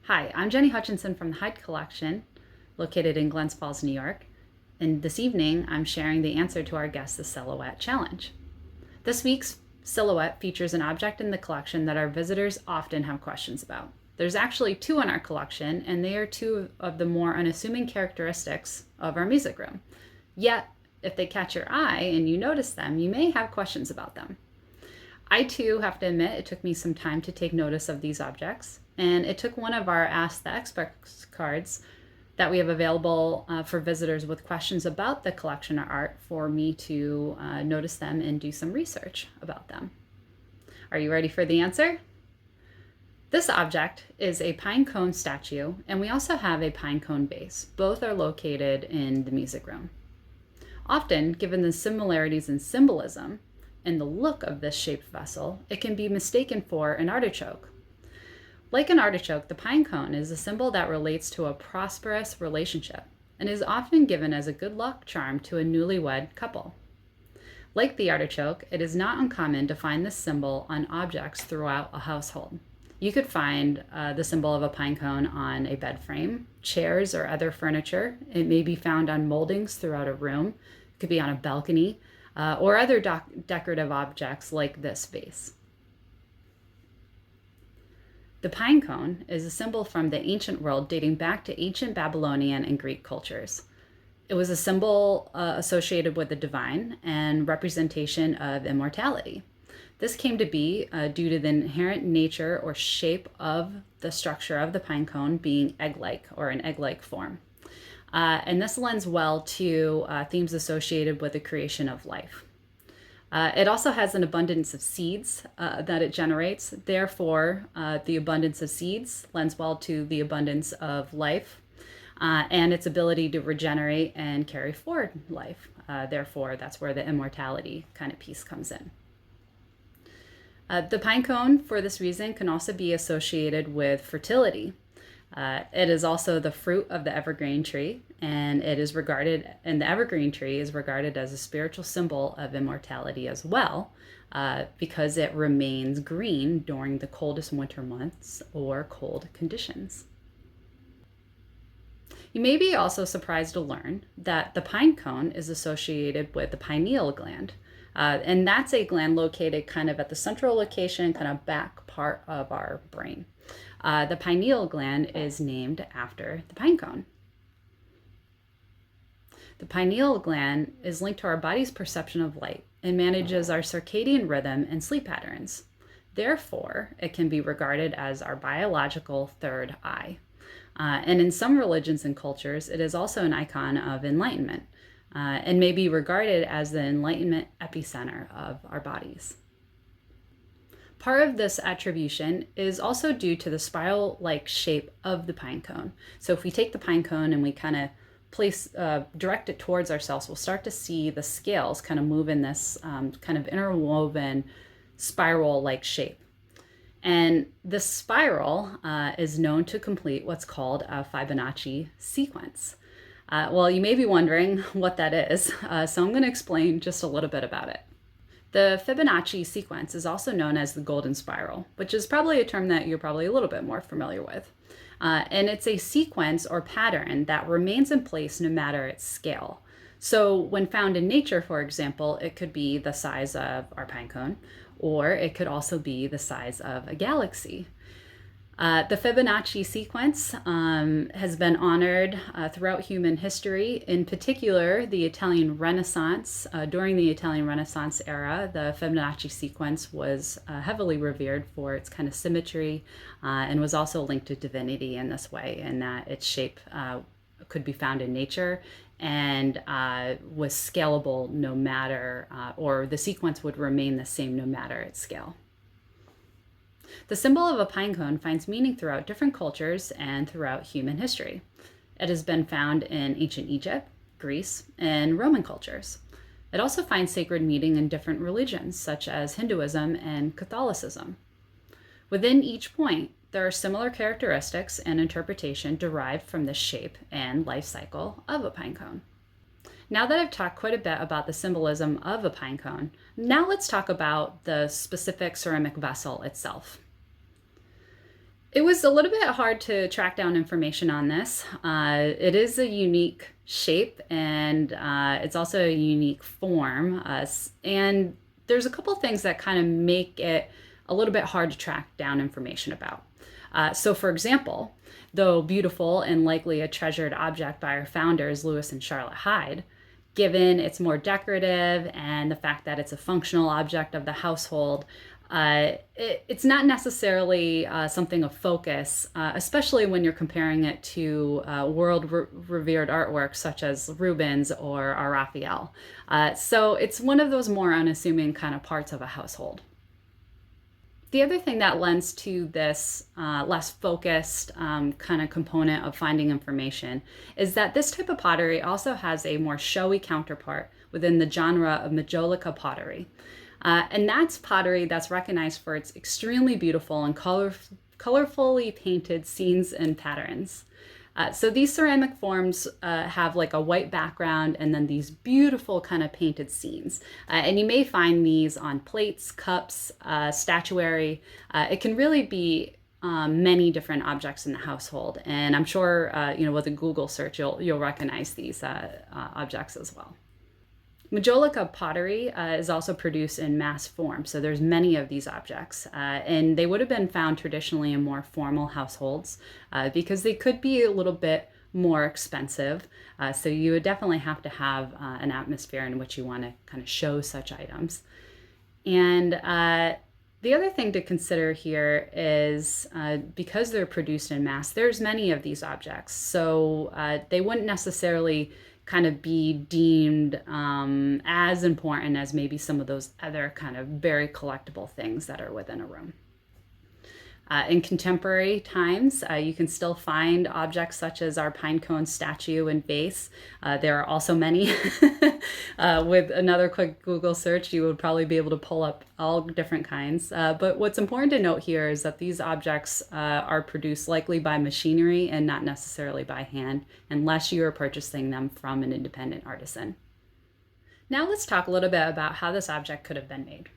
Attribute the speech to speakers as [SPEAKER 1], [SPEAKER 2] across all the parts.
[SPEAKER 1] Hi, I'm Jenny Hutchinson from the Hyde collection, located in Glens Falls, New York. And this evening, I'm sharing the answer to our Guess the Silhouette challenge. This week's silhouette features an object in the collection that our visitors often have questions about. There's actually two in our collection, and they are two of the more unassuming characteristics of our music room. Yet, if they catch your eye and you notice them, you may have questions about them. I too have to admit it took me some time to take notice of these objects, and it took one of our Ask the Experts cards that we have available for visitors with questions about the collection of art for me to notice them and do some research about them. Are you ready for the answer? This object is a Pinecone statue, and we also have a Pinecone base. Both are located in the music room. Often, given the similarities in symbolism and the look of this shaped vessel, it can be mistaken for an artichoke. Like an artichoke, the pinecone is a symbol that relates to a prosperous relationship and is often given as a good luck charm to a newlywed couple. Like the artichoke, it is not uncommon to find this symbol on objects throughout a household. You could find the symbol of a pinecone on a bed frame, chairs, or other furniture. It may be found on moldings throughout a room. It could be on a balcony, or other decorative objects like this vase. The pinecone is a symbol from the ancient world dating back to ancient Babylonian and Greek cultures. It was a symbol associated with the divine and representation of immortality. This came to be due to the inherent nature or shape of the structure of the pinecone being egg-like or an egg-like form. And this lends well to themes associated with the creation of life. It also has an abundance of seeds that it generates. Therefore, the abundance of seeds lends well to the abundance of life and its ability to regenerate and carry forward life. Therefore, that's where the immortality kind of piece comes in. The pinecone, for this reason, can also be associated with fertility. It is also the fruit of the evergreen tree, and the evergreen tree is regarded as a spiritual symbol of immortality as well, because it remains green during the coldest winter months or cold conditions. You may be also surprised to learn that the pinecone is associated with the pineal gland, and that's a gland located kind of at the central location, kind of back part of our brain. The pineal gland is named after the pinecone. The pineal gland is linked to our body's perception of light and manages our circadian rhythm and sleep patterns. Therefore, it can be regarded as our biological third eye. And in some religions and cultures, it is also an icon of enlightenment and may be regarded as the enlightenment epicenter of our bodies. Part of this attribution is also due to the spiral-like shape of the pinecone. So if we take the pinecone and we kind of direct it towards ourselves, we'll start to see the scales kind of move in this kind of interwoven spiral-like shape. And this spiral is known to complete what's called a Fibonacci sequence. Well, you may be wondering what that is, so I'm going to explain just a little bit about it. The Fibonacci sequence is also known as the golden spiral, which is probably a term that you're probably a little bit more familiar with. And it's a sequence or pattern that remains in place no matter its scale. So when found in nature, for example, it could be the size of our pinecone, or it could also be the size of a galaxy. The Fibonacci sequence has been honored throughout human history. In particular, the Italian Renaissance. During the Italian Renaissance era, the Fibonacci sequence was heavily revered for its kind of symmetry and was also linked to divinity in this way, in that its shape could be found in nature and was scalable no matter, or the sequence would remain the same no matter its scale. The symbol of a pinecone finds meaning throughout different cultures and throughout human history. It has been found in ancient Egypt, Greece, and Roman cultures. It also finds sacred meaning in different religions, such as Hinduism and Catholicism. Within each point, there are similar characteristics and interpretation derived from the shape and life cycle of a pinecone. Now that I've talked quite a bit about the symbolism of a pinecone, now let's talk about the specific ceramic vessel itself. It was a little bit hard to track down information on this. It is a unique shape, and it's also a unique form. And there's a couple things that kind of make it a little bit hard to track down information about. So for example, though beautiful and likely a treasured object by our founders, Lewis and Charlotte Hyde, given it's more decorative and the fact that it's a functional object of the household, it's not necessarily something of focus, especially when you're comparing it to world-revered artworks such as Rubens or Raphael. So it's one of those more unassuming kind of parts of a household. The other thing that lends to this less focused kind of component of finding information is that this type of pottery also has a more showy counterpart within the genre of Majolica pottery. And that's pottery that's recognized for its extremely beautiful and colorfully painted scenes and patterns. So these ceramic forms have like a white background and then these beautiful kind of painted scenes. And you may find these on plates, cups, statuary. It can really be many different objects in the household. And I'm sure, with a Google search, you'll recognize these objects as well. Majolica pottery is also produced in mass form, so there's many of these objects, and they would have been found traditionally in more formal households because they could be a little bit more expensive. So you would definitely have to have an atmosphere in which you want to kind of show such items. And the other thing to consider here is because they're produced in mass, there's many of these objects, so they wouldn't necessarily kind of be deemed as important as maybe some of those other kind of very collectible things that are within a room. In contemporary times, you can still find objects such as our Pinecone statue and vase. There are also many. With another quick Google search, you would probably be able to pull up all different kinds. But what's important to note here is that these objects are produced likely by machinery and not necessarily by hand, unless you are purchasing them from an independent artisan. Now let's talk a little bit about how this object could have been made.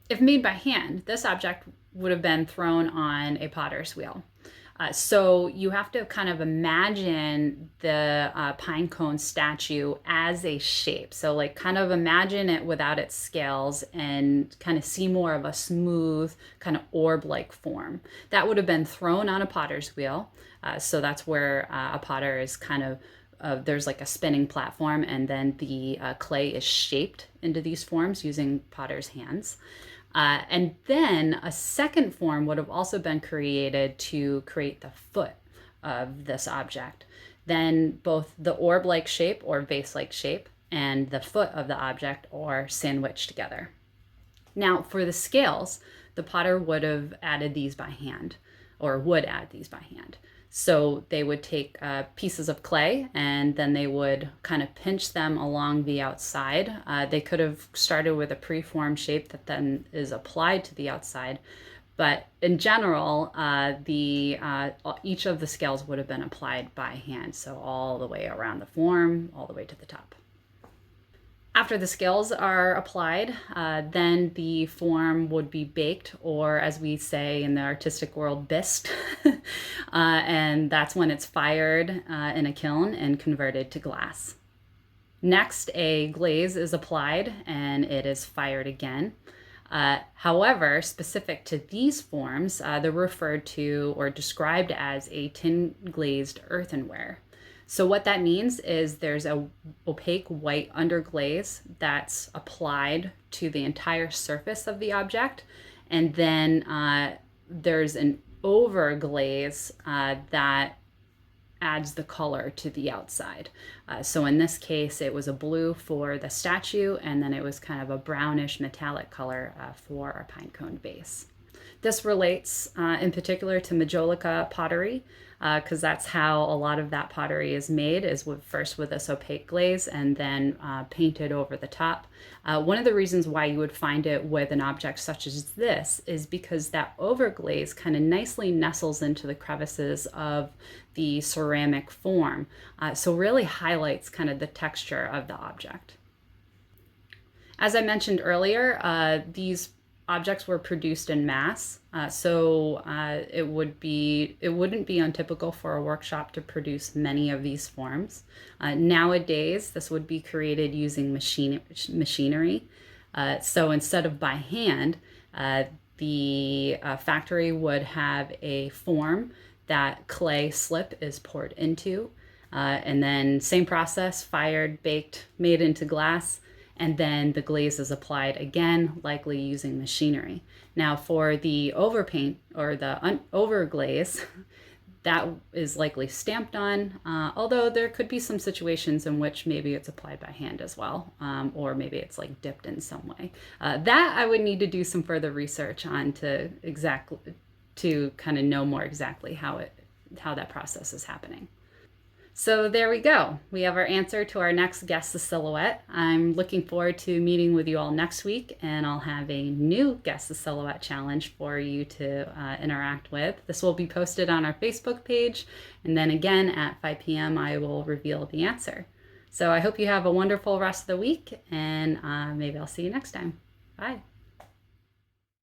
[SPEAKER 1] If made by hand, this object would have been thrown on a potter's wheel. So you have to kind of imagine the Pinecone statue as a shape. So like kind of imagine it without its scales and kind of see more of a smooth kind of orb-like form. That would have been thrown on a potter's wheel. So that's where a potter is kind of there's like a spinning platform, and then the clay is shaped into these forms using potter's hands. And then a second form would have also been created to create the foot of this object. Then both the orb-like shape or vase-like shape and the foot of the object are sandwiched together. Now for the scales, the potter would have added these by hand, or would add these by hand. So they would take pieces of clay and then they would kind of pinch them along the outside. They could have started with a preformed shape that then is applied to the outside. But in general, each of the scales would have been applied by hand. So all the way around the form, all the way to the top. After the scales are applied, then the form would be baked, or as we say in the artistic world, bisqued. And that's when it's fired in a kiln and converted to glass. Next, a glaze is applied and it is fired again. However, specific to these forms, they're referred to or described as a tin glazed earthenware. So what that means is there's a opaque white underglaze that's applied to the entire surface of the object, and then there's an overglaze that adds the color to the outside. So in this case, it was a blue for the statue, and then it was kind of a brownish metallic color for our Pinecone vase. This relates in particular to Majolica pottery, because that's how a lot of that pottery is made, is first with this opaque glaze and then painted over the top. One of the reasons why you would find it with an object such as this is because that overglaze kind of nicely nestles into the crevices of the ceramic form. So really highlights kind of the texture of the object. As I mentioned earlier, these objects were produced in mass, it wouldn't be untypical for a workshop to produce many of these forms. Nowadays, this would be created using machinery. So instead of by hand, the factory would have a form that clay slip is poured into, and then same process, fired, baked, made into glass, and then the glaze is applied again, likely using machinery. Now for the overpaint or the overglaze, that is likely stamped on, although there could be some situations in which maybe it's applied by hand as well, or maybe it's like dipped in some way. That I would need to do some further research on to kind of know more exactly how that process is happening. So there we go. We have our answer to our next Guess the Silhouette. I'm looking forward to meeting with you all next week, and I'll have a new Guess the Silhouette challenge for you to interact with. This will be posted on our Facebook page, and then again at 5 p.m. I will reveal the answer. So I hope you have a wonderful rest of the week, and maybe I'll see you next time. Bye.